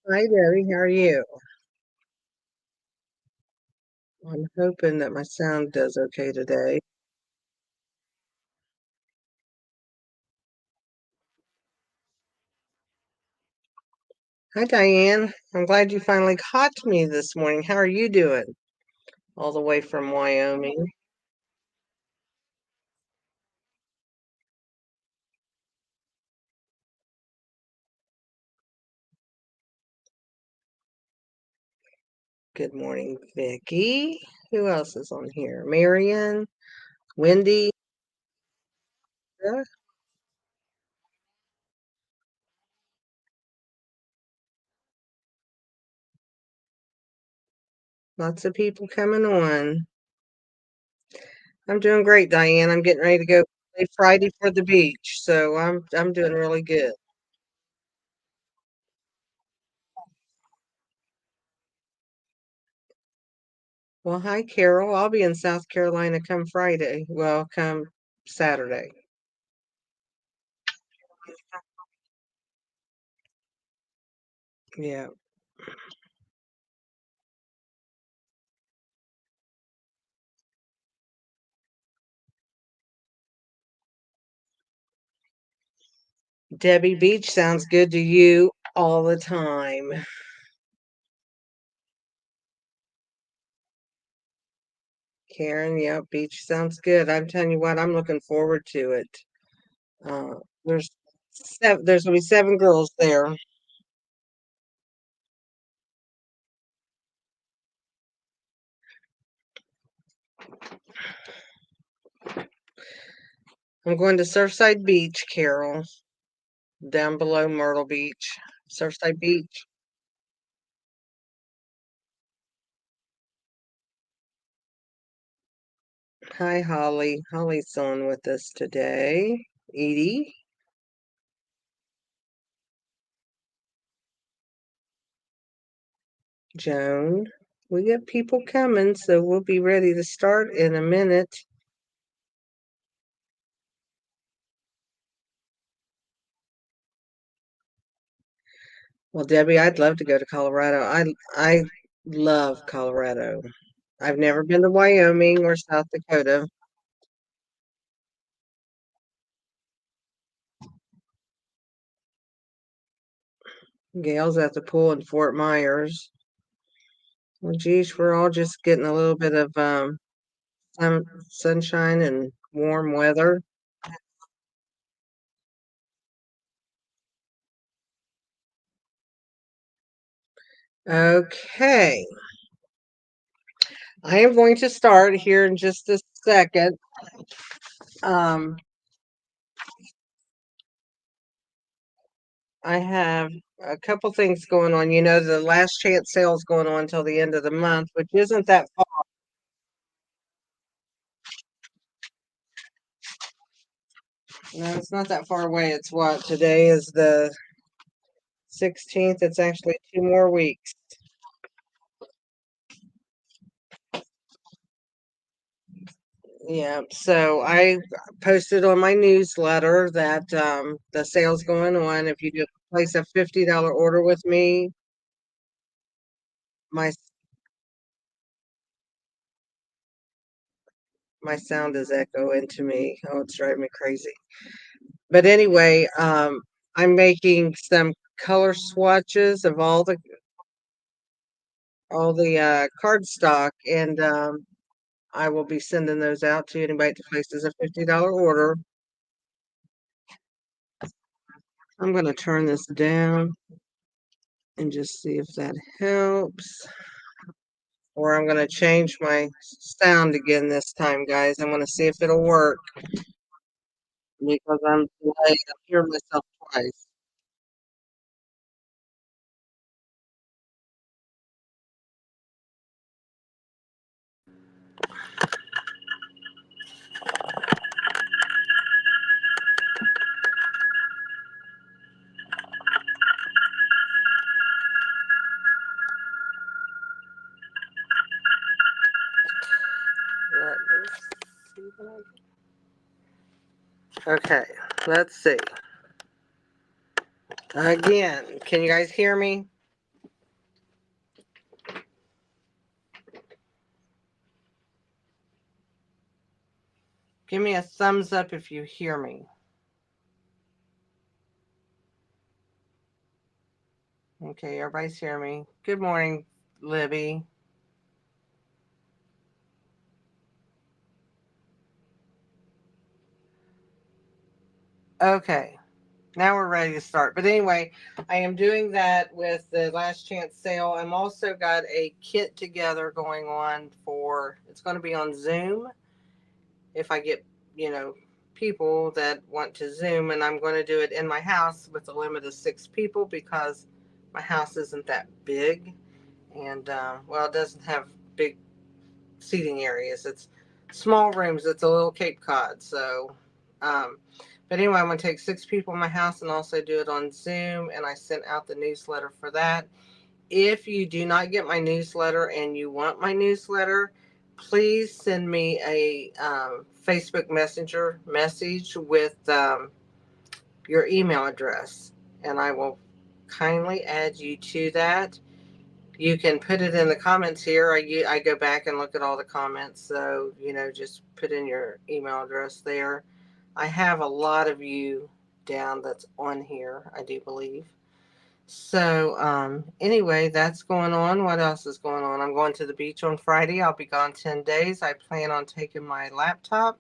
Hi, Debbie. How are you? I'm hoping that my sound does okay today. Hi, Diane. I'm glad you finally caught me this morning. How are you doing? All the way from Wyoming. Good morning, Vicky. Who else is on here? Marion, Wendy. Yeah, lots of people coming on. I'm doing great, Diane. I'm getting ready to go play Friday for the beach, so I'm doing really good. Well, hi, Carol. I'll be in South Carolina come Friday. Well, come Saturday. Yeah. Debbie, beach sounds good to you all the time. Karen, yeah, beach sounds good. I'm telling you what, I'm looking forward to it. Uh, there's gonna be 7 girls there. I'm going to Surfside Beach, Carol, down below Myrtle Beach. Surfside Beach. Hi, Holly. Holly's on with us today. Edie, Joan. We got people coming, so we'll be ready to start in a minute. Well, Debbie, I'd love to go to Colorado. I love Colorado. I've never been to Wyoming or South Dakota. Gail's at the pool in Fort Myers. Well, geez, we're all just getting a little bit of sunshine and warm weather. Okay, I am going to start here in just a second. Um, I have a couple things going on. You know, the last chance sale is going on until the end of the month, which isn't that far. No, it's not that far away. It's what today is the 16th. It's actually 2 more weeks. Yeah, so I posted on my newsletter that the sale's going on. If you do place a $50 order with me, my my sound is echoing to me. Oh, it's driving me crazy. But anyway, I'm making some color swatches of all the cardstock, and I will be sending those out to anybody that places a $50 order. I'm going to turn this down and just see if that helps. Or I'm going to change my sound again this time, guys. I'm going to see if it'll work because I'm delayed. I'm hearing myself twice. Let me see Okay, let's see. Again, can you guys hear me? Give me a thumbs up if you hear me. Okay, everybody's hearing me. Good morning, Libby. Okay, now we're ready to start. But anyway, I am doing that with the last chance sale. I'm also got a kit together going on for, it's going to be on Zoom if I get, you know, people that want to Zoom, and I'm going to do it in my house with a limit of 6 people because my house isn't that big. And, well, it doesn't have big seating areas. It's small rooms. It's a little Cape Cod. So, but anyway, I'm going to take 6 people in my house and also do it on Zoom. And I sent out the newsletter for that. If you do not get my newsletter and you want my newsletter, please send me a Facebook Messenger message with your email address, and I will kindly add you to that. You can put it in the comments here. I go back and look at all the comments, so just put in your email address there. I have a lot of you down that's on here, I do believe. So anyway, that's going on. What else is going on? I'm going to the beach on Friday. I'll be gone 10 days. I plan on taking my laptop,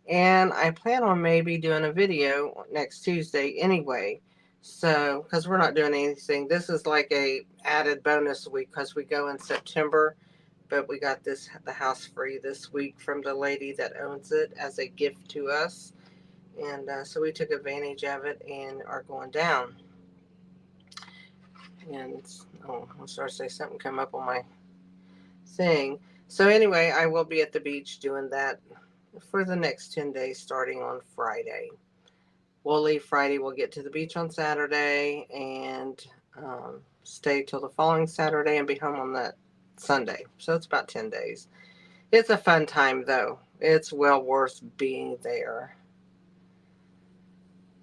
and I plan on maybe doing a video next Tuesday anyway. So, because we're not doing anything, this is like a added bonus week because we go in September, but we got the house free this week from the lady that owns it as a gift to us, and so we took advantage of it and are going down. And I'm sorry to say something come up on my thing. So anyway, I will be at the beach doing that for the next 10 days starting on Friday. We'll leave Friday, we'll get to the beach on Saturday and stay till the following Saturday and be home on that Sunday. So it's about 10 days. It's a fun time though. It's well worth being there.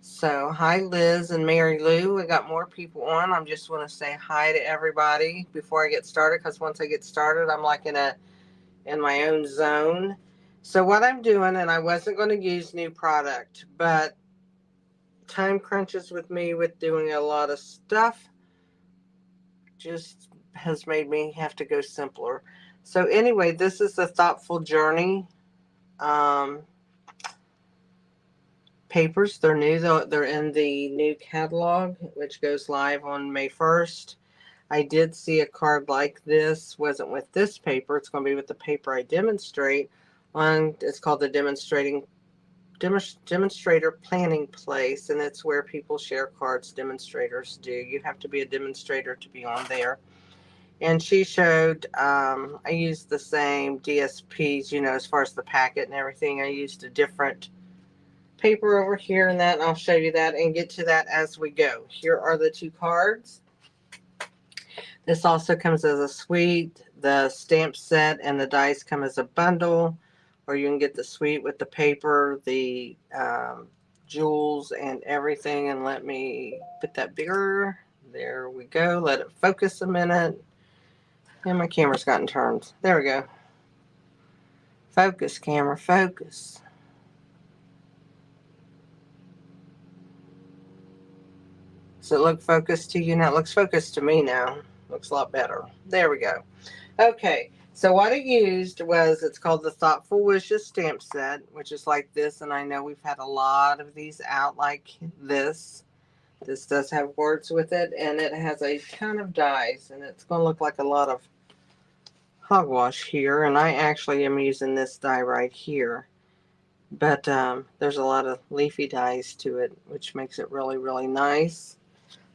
So, hi Liz and Mary Lou. We got more people on. I'm just want to say hi to everybody before I get started, because once I get started, I'm like in my own zone. So what I'm doing, and I wasn't going to use new product, but time crunches with me with doing a lot of stuff just has made me have to go simpler. So anyway, this is the Thoughtful Journey um, papers. They're new. They're in the new catalog, which goes live on May 1st. I did see a card like this. Wasn't with this paper. It's going to be with the paper I demonstrate on. It's called the Demonstrator Planning Place, and it's where people share cards demonstrators do. You have to be a demonstrator to be on there. And she showed, I used the same DSPs, as far as the packet and everything. I used a different paper over here and that, and I'll show you that and get to that as we go. Here are the 2 cards. This also comes as a suite. The stamp set and the dies come as a bundle, or you can get the suite with the paper, the jewels, and everything. And let me put that bigger. There we go. Let it focus a minute. And my camera's gotten turned. There we go. Focus, camera, focus. Does it look focused to you now? It looks focused to me now. Looks a lot better. There we go. Okay, so what I used was, it's called the Thoughtful Wishes stamp set, which is like this, and I know we've had a lot of these out like this. This does have words with it, and it has a ton of dies, and it's going to look like a lot of hogwash here, and I actually am using this die right here. But there's a lot of leafy dies to it, which makes it really, really nice.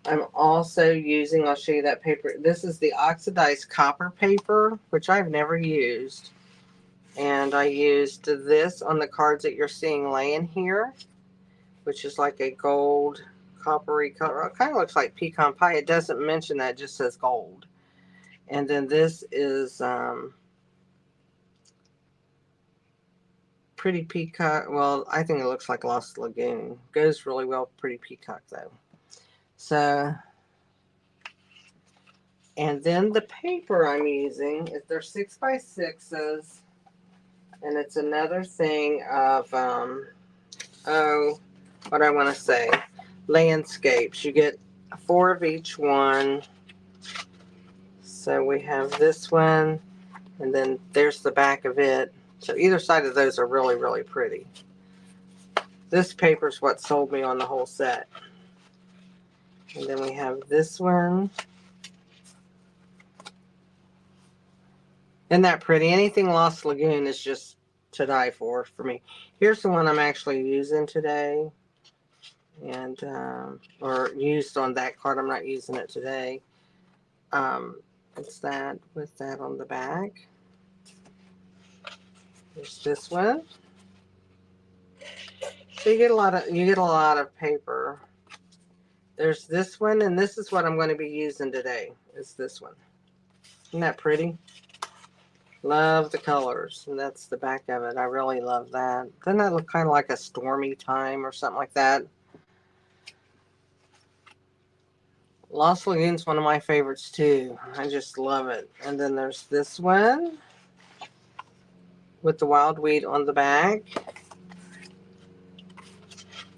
I'm also using, I'll show you that paper. This is the oxidized copper paper, which I've never used. And I used this on the cards that you're seeing laying here, which is like a gold coppery color. It kind of looks like pecan pie. It doesn't mention that, it just says gold. And then this is Pretty Peacock. Well, I think it looks like Lost Lagoon. Goes really well with Pretty Peacock though. So, and then the paper I'm using is they're 6x6s. And it's another thing of, oh, what I want to say, landscapes. You get 4 of each one. So we have this one, and then there's the back of it. So either side of those are really, really pretty. This paper's what sold me on the whole set. And then we have this one. Isn't that pretty? Anything Lost Lagoon is just to die for me. Here's the one I'm actually using today. And, or used on that card. I'm not using it today. It's that with that on the back. There's this one. So you get a lot of paper. There's this one, and this is what I'm going to be using today. Is this one. Isn't that pretty? Love the colors, and that's the back of it. I really love that. Doesn't that look kind of like a stormy time or something like that? Lost Lagoon's one of my favorites too. I just love it. And then there's this one with the wild weed on the back.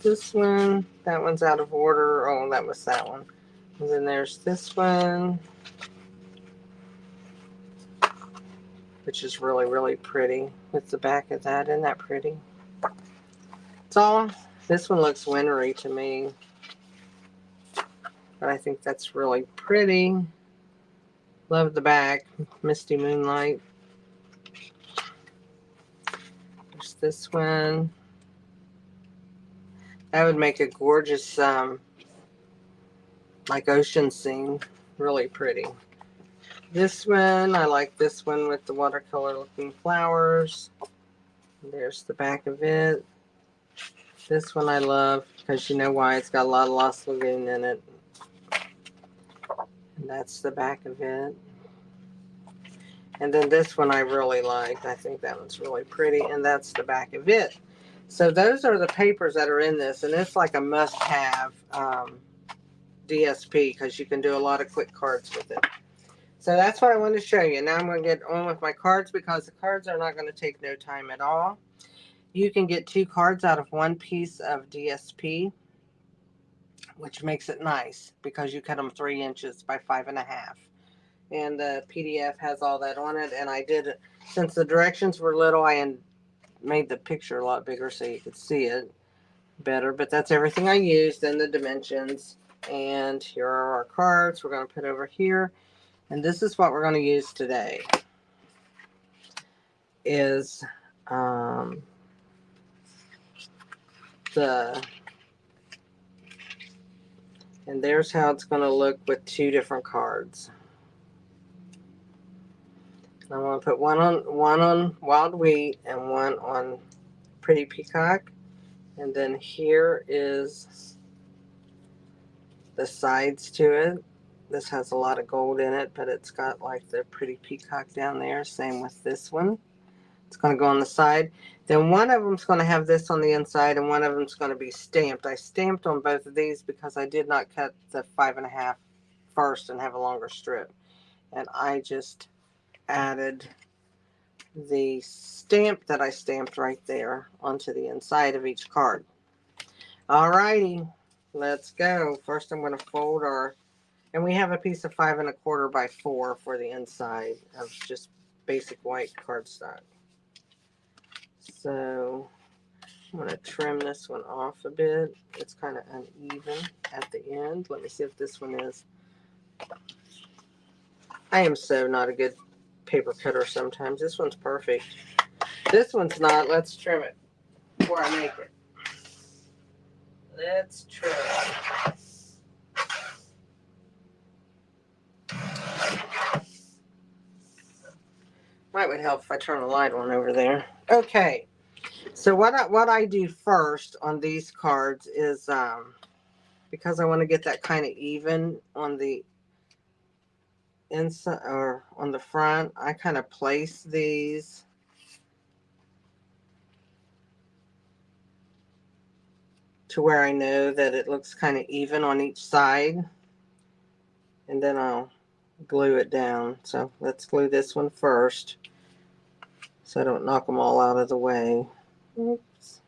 This one, that one's out of order. Oh, that was that one. And then there's this one, which is really, really pretty with the back of that. Isn't that pretty? It's all, this one looks wintry to me, but I think that's really pretty. Love the back, Misty Moonlight. There's this one. That would make a gorgeous, like ocean scene. Really pretty. This one, I like this one with the watercolor looking flowers. There's the back of it. This one I love because you know why, it's got a lot of Lost Lagoon in it. And that's the back of it. And then this one I really like. I think that one's really pretty, and that's the back of it. So those are the papers that are in this, and it's like a must-have DSP because you can do a lot of quick cards with it. So that's what I wanted to show you. Now I'm going to get on with my cards because the cards are not going to take no time at all. You can get 2 cards out of 1 piece of DSP, which makes it nice because you cut them 3 inches by 5.5. And the PDF has all that on it. And I did, since the directions were little, I made the picture a lot bigger so you could see it better. But that's everything I used and the dimensions. And here are our cards we're going to put over here. And this is what we're going to use today. Is and there's how it's going to look with 2 different cards. And I'm going to put one on Wild Wheat and one on Pretty Peacock. And then here is the sides to it. This has a lot of gold in it, but it's got like the Pretty Peacock down there. Same with this one. It's going to go on the side. Then one of them's going to have this on the inside, and one of them's going to be stamped. I stamped on both of these because I did not cut the 5.5 first and have a longer strip. And I just added the stamp that I stamped right there onto the inside of each card. Alrighty, let's go. First I'm going to fold our, and we have a piece of 5 1/4 by 4 for the inside of just basic white cardstock. So I'm going to trim this one off a bit. It's kind of uneven at the end. Let me see if this one is. I am so not a good paper cutter sometimes. This one's perfect. This one's not. Let's trim it before I make it. Let's trim it. Might would help if I turn the light on over there. Okay. So what I do first on these cards is because I want to get that kind of even on the inside or on the front, I kind of place these to where I know that it looks kind of even on each side, and then I'll glue it down. So let's glue this one first. so I don't knock them all out of the way. Oops.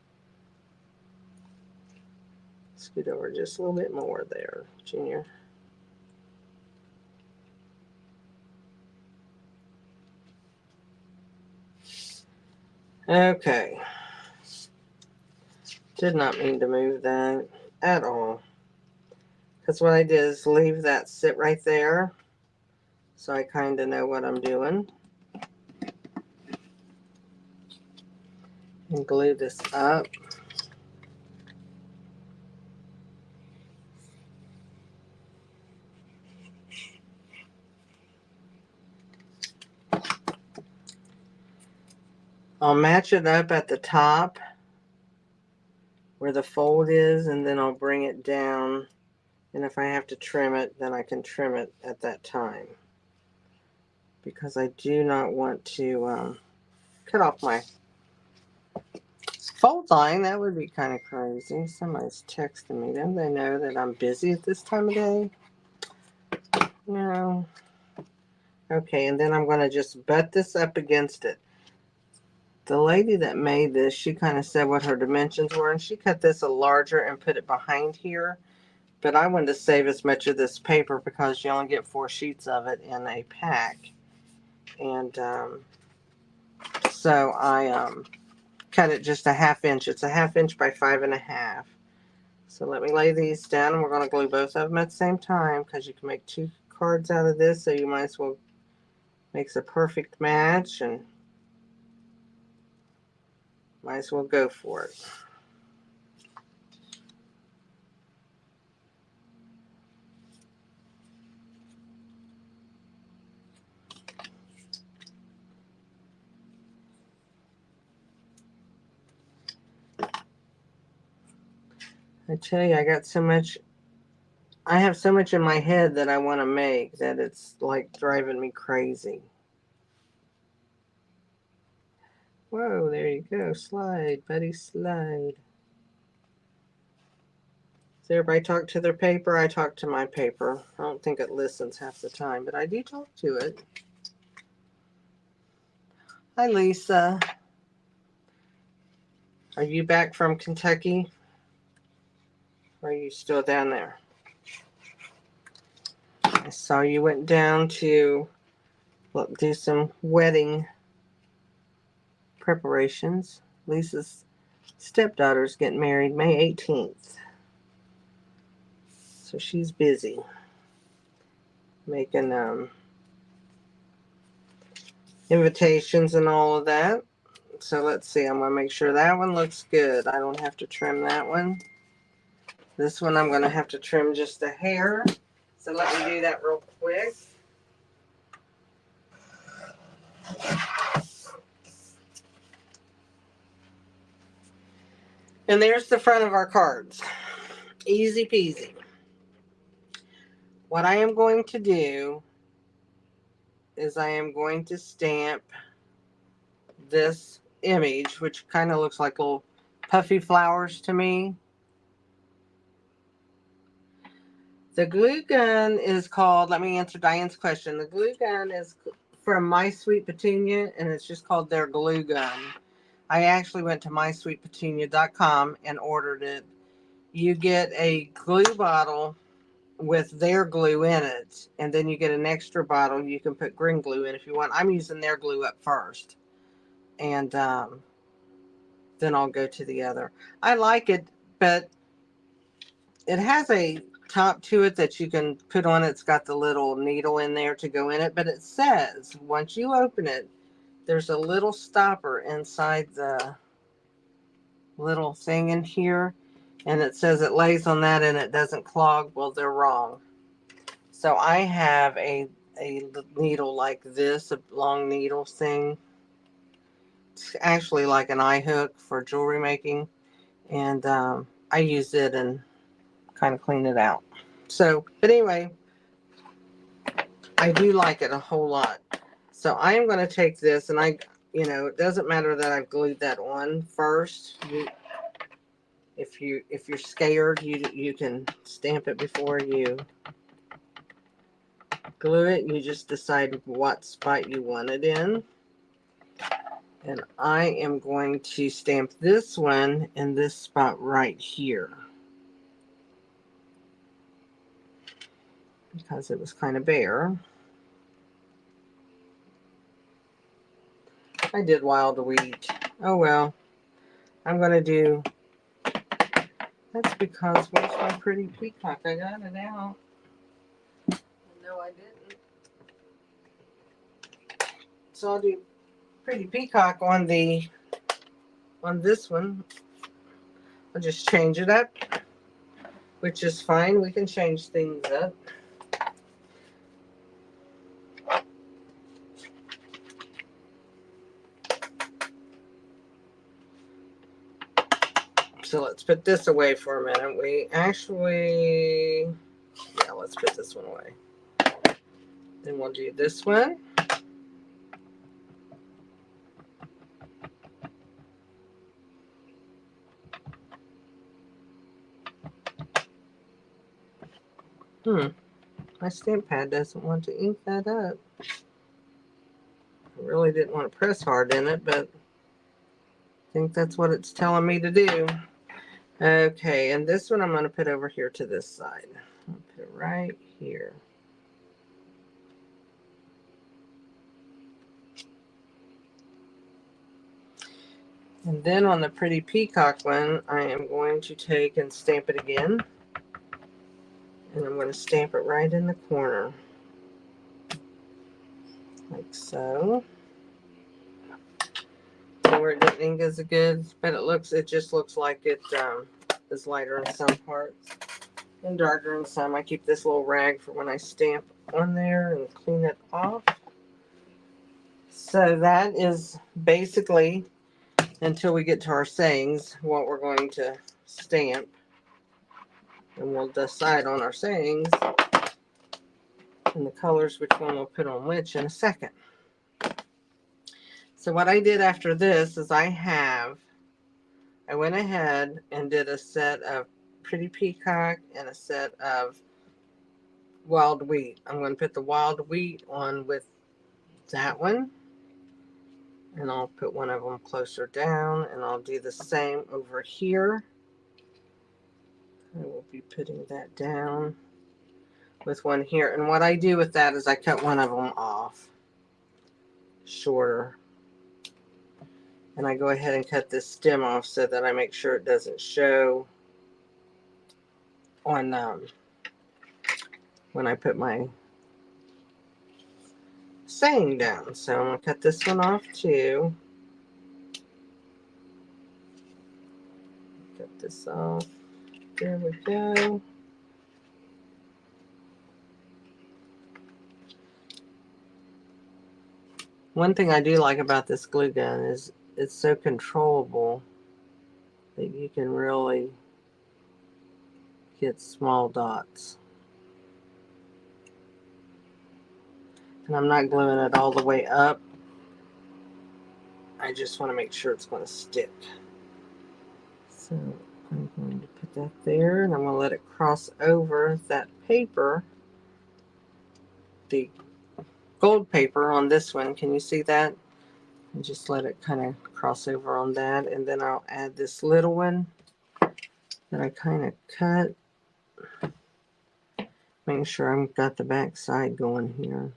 Scoot over just a little bit more there, Junior. Okay. Did not mean to move that at all. Because what I did is leave that sit right there, so I kind of know what I'm doing. And glue this up. I'll match it up at the top where the fold is, and then I'll bring it down. And if I have to trim it, then I can trim it at that time. Because I do not want to cut off my fold line. That would be kind of crazy. Somebody's texting me. Don't they know that I'm busy at this time of day? No. Okay, and then I'm going to just butt this up against it. The lady that made this, she kind of said what her dimensions were, and she cut this a larger and put it behind here. But I wanted to save as much of this paper because you only get 4 sheets of it in a pack. And so I cut it just a 1/2 inch. It's a 1/2 inch by 5.5. So let me lay these down, and we're going to glue both of them at the same time because you can make 2 cards out of this, so you might as well make a perfect match, and might as well go for it. I tell you, I have so much in my head that I want to make that it's like driving me crazy. Whoa, there you go. Slide, buddy, slide. Does everybody talk to their paper? I talk to my paper. I don't think it listens half the time, but I do talk to it. Hi, Lisa. Are you back from Kentucky? Or are you still down there? I saw you went down to do some wedding preparations. Lisa's stepdaughter's getting married May 18th. So she's busy making invitations and all of that. So let's see. I'm going to make sure that one looks good. I don't have to trim that one. This one I'm going to have to trim just a hair. So let me do that real quick. And there's the front of our cards. Easy peasy. What I am going to do is I am going to stamp this image, which kind of looks like little puffy flowers to me. The glue gun is called, let me answer Diane's question. The glue gun is from My Sweet Petunia, and it's just called their glue gun. I actually went to mysweetpetunia.com and ordered it. You get a glue bottle with their glue in it, and then you get an extra bottle you can put green glue in if you want. I'm using their glue up first, and then I'll go to the other. I like it, but it has a top to it that you can put on. It's got the little needle in there to go in it, but it says once you open it, there's a little stopper inside the little thing in here, and it says it lays on that and it doesn't clog. Well, they're wrong. So I have a needle like this, a long needle thing. It's actually like an eye hook for jewelry making, and I use it and kind of clean it out. So, but anyway, I do like it a whole lot. So I am going to take this, and it doesn't matter that I've glued that on first. If you're scared, you can stamp it before you glue it. You just decide what spot you want it in. And I am going to stamp this one in this spot right here, because it was kind of bare. I did wild wheat. Oh well. I'm going to do... That's because, where's my pretty peacock? I got it out. No, I didn't. So I'll do pretty peacock on this one. I'll just change it up, which is fine. We can change things up. So let's put this away for a minute. We actually, yeah, let's put this one away. Then we'll do this one. My stamp pad doesn't want to ink that up. I really didn't want to press hard in it, but I think that's what it's telling me to do. Okay, and this one I'm going to put over here to this side. I'll put it right here. And then on the pretty peacock one, I am going to take and stamp it again. And I'm going to stamp it right in the corner. Like so. Where it didn't ink as good, but it just looks like it is lighter in some parts and darker in some. I keep this little rag for when I stamp on there and clean it off. So that is basically, until we get to our sayings, what we're going to stamp. And we'll decide on our sayings and the colors, which one we'll put on which in a second. So what I did after this is I went ahead and did a set of pretty peacock and a set of wild wheat. I'm going to put the wild wheat on with that one. And I'll put one of them closer down, and I'll do the same over here. I will be putting that down with one here. And what I do with that is I cut one of them off shorter. And I go ahead and cut this stem off so that I make sure it doesn't show on when I put my saying down. So I'm going to cut this one off too. Cut this off. There we go. One thing I do like about this glue gun is it's so controllable that you can really get small dots. And I'm not gluing it all the way up. I just want to make sure it's going to stick. So I'm going to put that there, and I'm going to let it cross over that paper, the gold paper on this one. Can you see that? And just let it kind of cross over on that, and then I'll add this little one that I kind of cut. Making sure I've got the back side going here.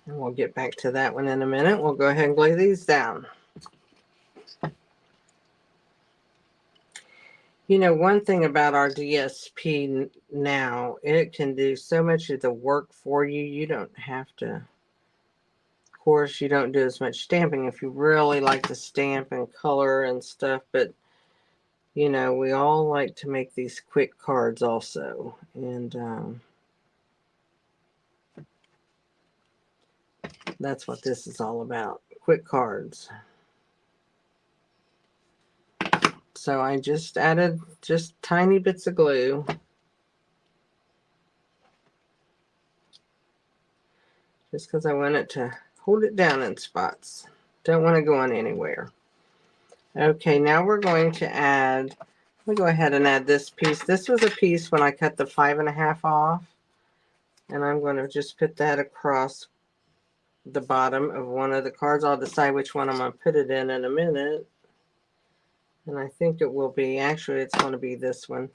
And we'll get back to that one in a minute. We'll go ahead and glue these down. You know, one thing about our DSP now, it can do so much of the work for you. You don't have to, of course, you don't do as much stamping if you really like to stamp and color and stuff. But, you know, we all like to make these quick cards also. And that's what this is all about. Quick cards. So I just added just tiny bits of glue. Just because I want it to hold it down in spots. Don't want to go on anywhere. Okay, now we're going to add, let me go ahead and add this piece. This was a piece when I cut the 5.5 off. And I'm going to just put that across the bottom of one of the cards. I'll decide which one I'm going to put it in a minute. And I think it will be, actually it's going to be this one,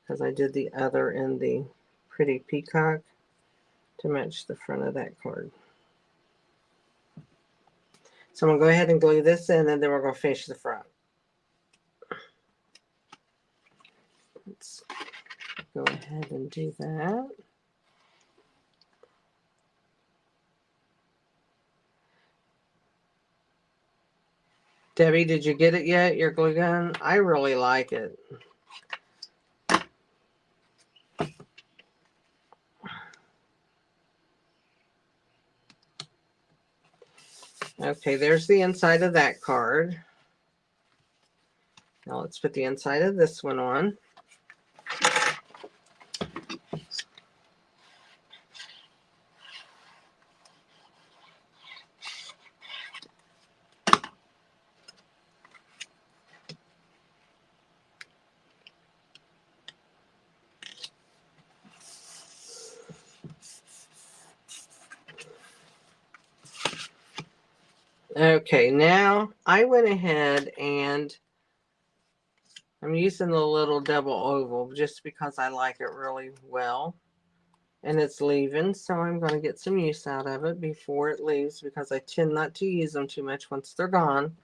because I did the other in the pretty peacock to match the front of that card. So I'm going to go ahead and glue this in, and then we're going to finish the front. Let's go ahead and do that. Debbie, did you get it yet, your glue gun? I really like it. Okay, there's the inside of that card. Now let's put the inside of this one on. Okay, now I went ahead and I'm using the little double oval just because I like it really well. And it's leaving, so I'm going to get some use out of it before it leaves, because I tend not to use them too much once they're gone.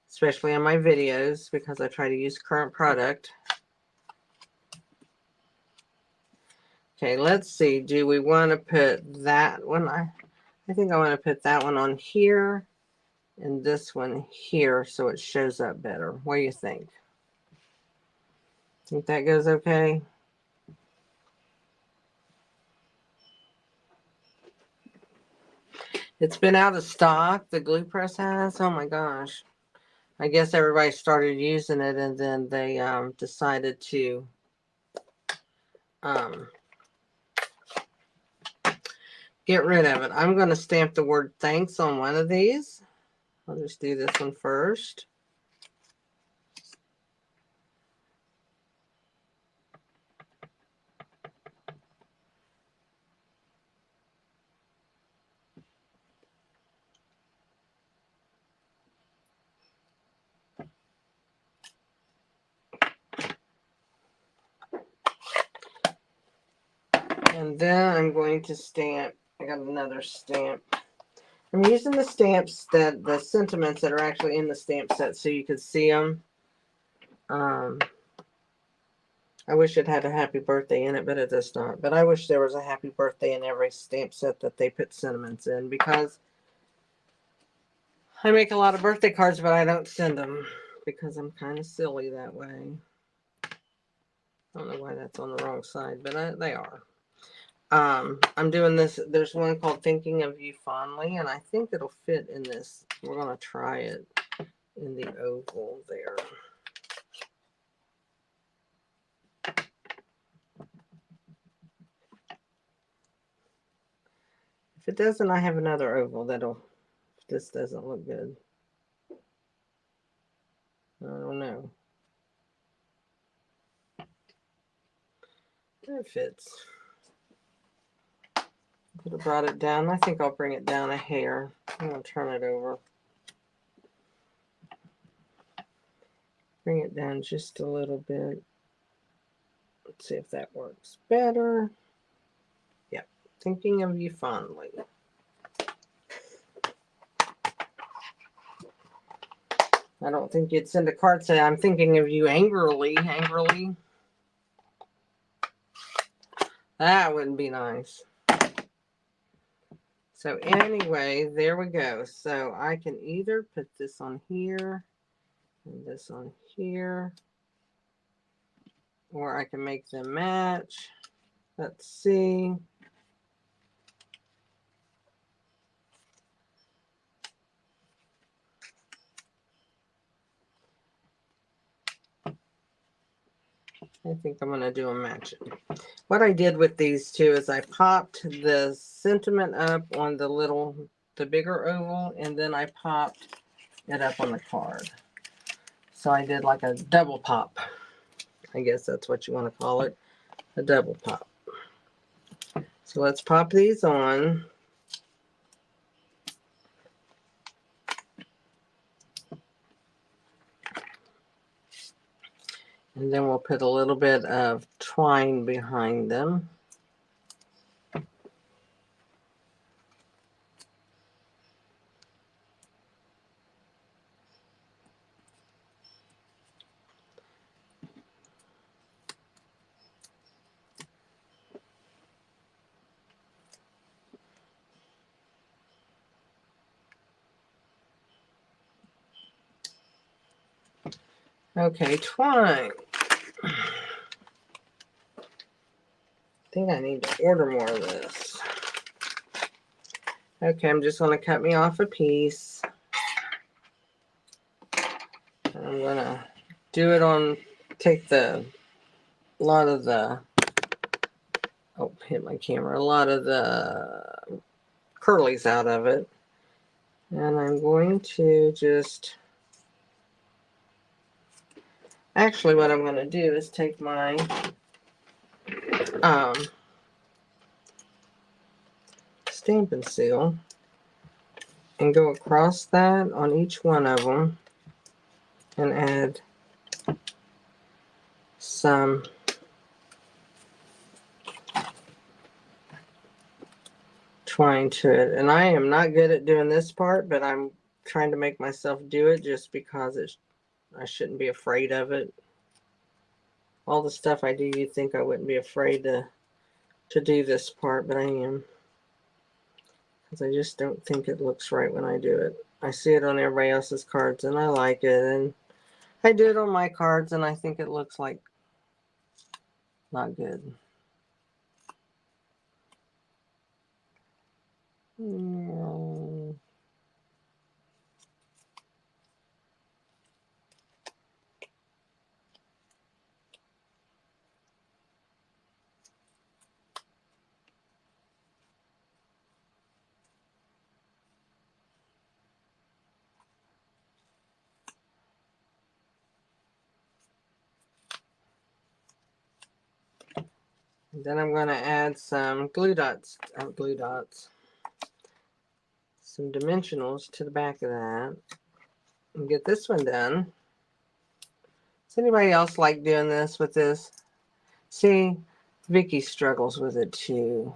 Especially in my videos, because I try to use current product. Okay, let's see. Do we want to put that one? I think I want to put that one on here and this one here so it shows up better. What do you think? Think that goes okay? It's been out of stock, the glue press has. Oh my gosh. I guess everybody started using it, and then they decided to get rid of it. I'm going to stamp the word thanks on one of these. I'll just do this one first. And then I'm going to stamp. I got another stamp. I'm using the stamps that the sentiments that are actually in the stamp set so you can see them. I wish it had a happy birthday in it, but it does not. But I wish there was a happy birthday in every stamp set that they put sentiments in, because I make a lot of birthday cards, but I don't send them because I'm kind of silly that way. I don't know why that's on the wrong side, but they are. I'm doing this. There's one called Thinking of You Fondly, and I think it'll fit in this. We're going to try it in the oval there. If it doesn't, I have another oval that'll, if this doesn't look good. I don't know. It fits. Could have brought it down. I think I'll bring it down a hair. I'm going to turn it over. Bring it down just a little bit. Let's see if that works better. Yep. Thinking of You Fondly. I don't think you'd send a card say, I'm thinking of you angrily. Angrily. That wouldn't be nice. So anyway, there we go. So I can either put this on here and this on here, or I can make them match. Let's see. I think I'm going to do a matching. What I did with these two is I popped the sentiment up on the little the bigger oval, and then I popped it up on the card. So I did like a double pop. I guess that's what you want to call it, a double pop. So let's pop these on. And then we'll put a little bit of twine behind them. Okay, twine. I think I need to order more of this. Okay, I'm just going to cut me off a piece. I'm going to do it on, take a lot of the, oh, hit my camera, a lot of the curlies out of it. And I'm going to just, actually what I'm going to do is take my Stampin' Seal and go across that on each one of them and add some twine to it. And I am not good at doing this part, but I'm trying to make myself do it just because I shouldn't be afraid of it. All the stuff I do, you'd think I wouldn't be afraid to do this part, but I am. Because I just don't think it looks right when I do it. I see it on everybody else's cards and I like it, and I do it on my cards and I think it looks like not good. Then I'm going to add some glue dots, some dimensionals to the back of that, and get this one done. Does anybody else like doing this with this? See, Vicky struggles with it too.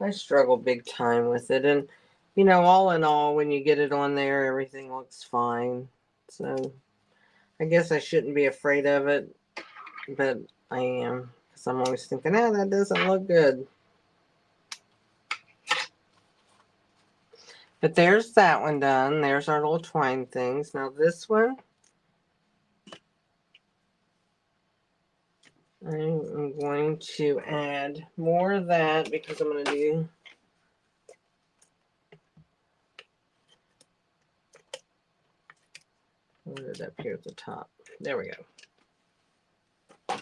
I struggle big time with it, and you know, all in all, when you get it on there, everything looks fine. So I guess I shouldn't be afraid of it, but I am. Because I'm always thinking, ah, that doesn't look good. But there's that one done. There's our little twine things. Now this one, I'm going to add more of that because I'm going to do put it up here at the top. There we go.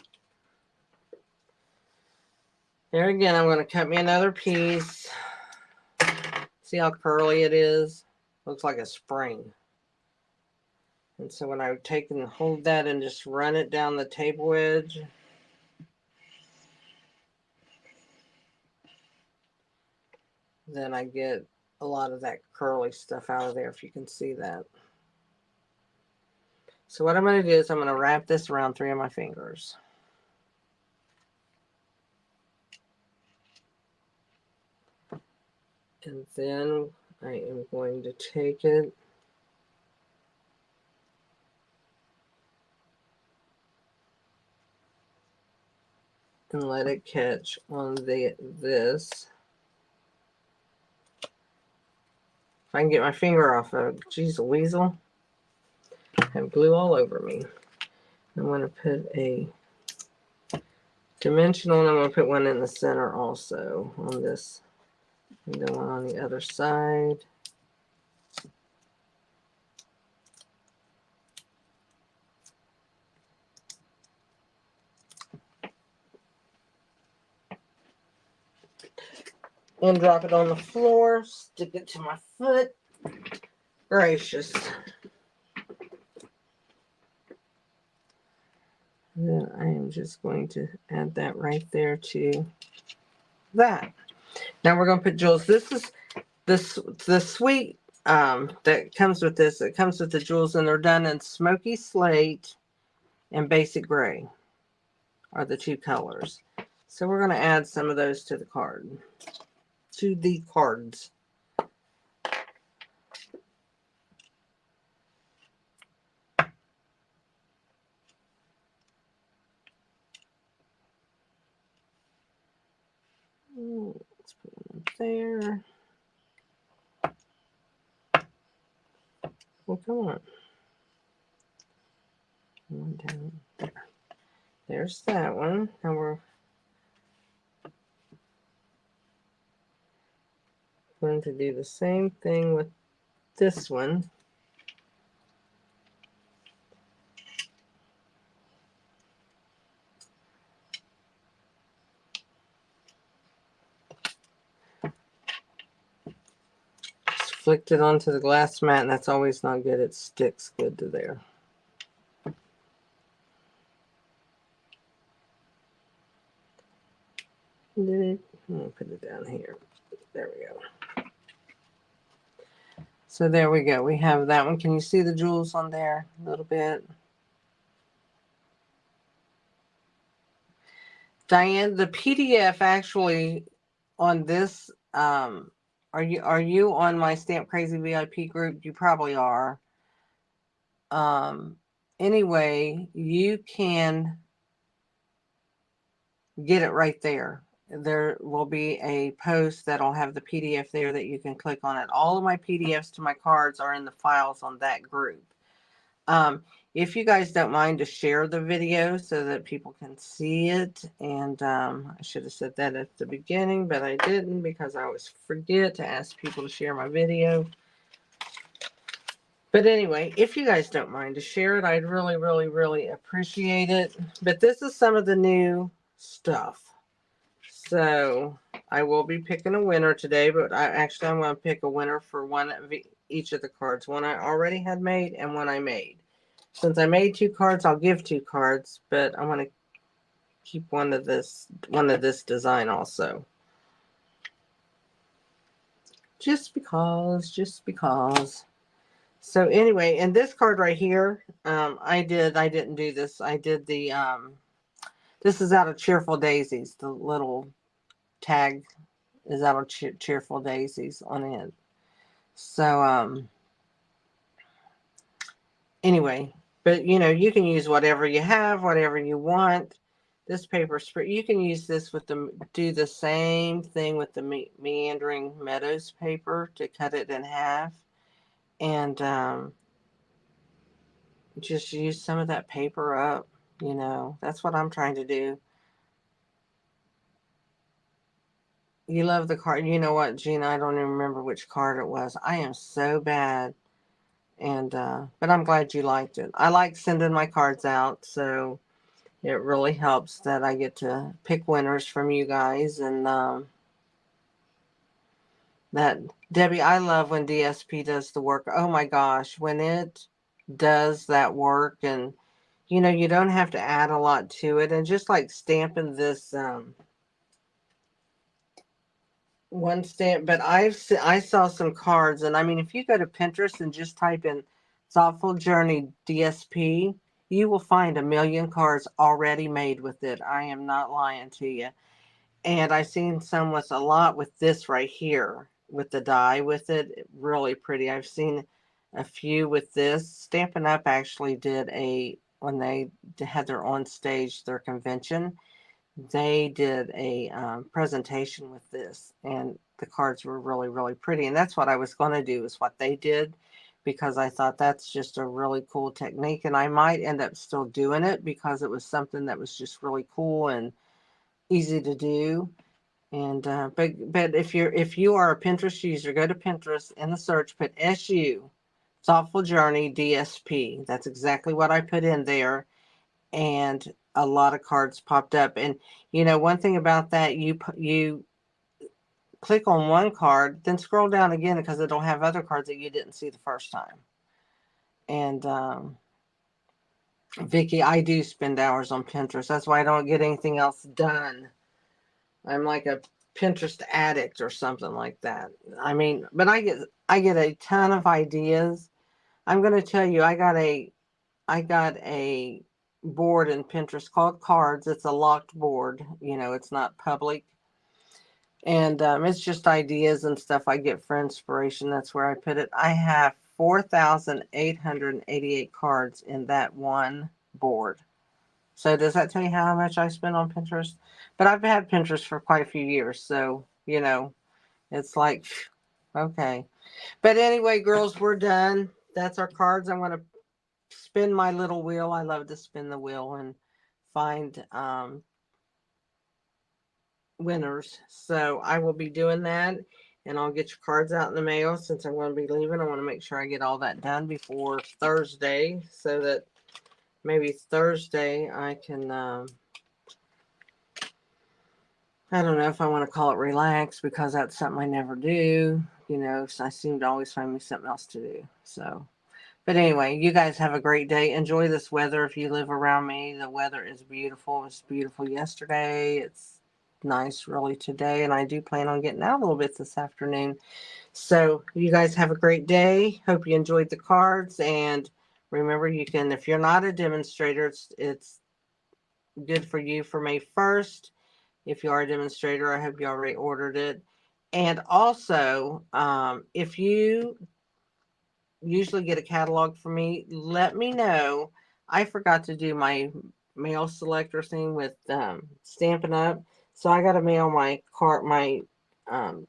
There again, I'm going to cut me another piece. See how curly it is? Looks like a spring. And so when I take and hold that and just run it down the table edge, then I get a lot of that curly stuff out of there, if you can see that. So what I'm going to do is I'm going to wrap this around 3 of my fingers. And then I am going to take it and let it catch on this. If I can get my finger off of it. Geez, a weasel. I have glue all over me. I'm going to put a dimensional, and I'm going to put one in the center also on this. And then one on the other side. and drop it on the floor, stick it to my foot. Gracious. Then I am just going to add that right there to that. Now we're going to put jewels. This is the suite that comes with this. It comes with the jewels, and they're done in smoky slate and basic gray are the two colors. So we're going to add some of those to the card, to the cards. Let's put one up there. Well, come on. One down there. There's that one. Now we're going to do the same thing with this one. Just flicked it onto the glass mat, and that's always not good. It sticks good to there. I'm going to put it down here. There we go. So there we go. We have that one. Can you see the jewels on there a little bit? Diane, the PDF actually on this, are you on my Stamp Crazy VIP group? You probably are. Anyway, you can get it right there. There will be a post that'll have the PDF there that you can click on it. All of my PDFs to my cards are in the files on that group. If you guys don't mind to share the video so that people can see it, and I should have said that at the beginning, but I didn't because I always forget to ask people to share my video. But anyway, if you guys don't mind to share it, I'd really, really, really appreciate it. But this is some of the new stuff. So I will be picking a winner today, but I'm going to pick a winner for one of each of the cards. One I already had made and one I made. Since I made 2 cards, I'll give 2 cards, but I want to keep one of this design also. Just because. So anyway, and this card right here, I didn't do this. I did the, this is out of Cheerful Daisies. The little tag is out of Cheerful Daisies on it. So, anyway, but you can use whatever you have, whatever you want. This paper spread, you can use this with do the same thing with the meandering meadows paper to cut it in half, and just use some of that paper up. That's what I'm trying to do. You love the card. You know what, Gina? I don't even remember which card it was. I am so bad. And but I'm glad you liked it. I like sending my cards out, so it really helps that I get to pick winners from you guys. And that Debbie, I love when DSP does the work. Oh my gosh, when it does that work, and you don't have to add a lot to it, and just like stamping this one stamp. But I saw some cards, and I mean, if you go to Pinterest and just type in Thoughtful Journey DSP, you will find a million cards already made with it. I am not lying to you. And I've seen some with a lot with this right here, with the die with it, really pretty. I've seen a few with this. Stampin' Up actually did when they had their on stage, their convention, they did a presentation with this, and the cards were really, really pretty. And that's what I was going to do, is what they did, because I thought that's just a really cool technique. And I might end up still doing it because it was something that was just really cool and easy to do. And but if you are a Pinterest user, go to Pinterest, in the search, put SU Thoughtful Journey DSP. That's exactly what I put in there, and a lot of cards popped up. And one thing about that, you click on one card, then scroll down again because it'll have other cards that you didn't see the first time. And Vicky, I do spend hours on Pinterest. That's why I don't get anything else done. I'm like a Pinterest addict or something like that. I mean, but I get a ton of ideas. I'm going to tell you, I got a board in Pinterest called Cards. It's a locked board. It's not public. And it's just ideas and stuff I get for inspiration. That's where I put it. I have 4,888 cards in that one board. So does that tell you how much I spend on Pinterest? But I've had Pinterest for quite a few years. So, it's like, okay. But anyway, girls, we're done. That's our cards. I'm going to spin my little wheel. I love to spin the wheel and find winners. So I will be doing that, and I'll get your cards out in the mail since I'm going to be leaving. I want to make sure I get all that done before Thursday so that maybe Thursday I can, I don't know if I want to call it relax because that's something I never do, so I seem to always find me something else to do. So, but anyway, you guys have a great day. Enjoy this weather if you live around me. The weather is beautiful. It was beautiful yesterday. It's nice really today, and I do plan on getting out a little bit this afternoon. So you guys have a great day. Hope you enjoyed the cards, and remember, you can, if you're not a demonstrator, it's good for you for May 1st. If you are a demonstrator, I hope you already ordered it. And also, if you usually get a catalog from me, let me know. I forgot to do my mail selector thing with Stampin' Up. So I got to mail my um,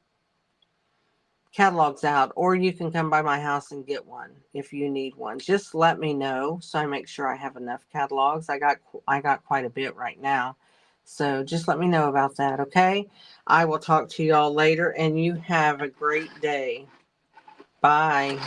catalogs out, or you can come by my house and get one if you need one. Just let me know so I make sure I have enough catalogs. I got quite a bit right now. So just let me know about that, okay? I will talk to y'all later, and you have a great day. Bye.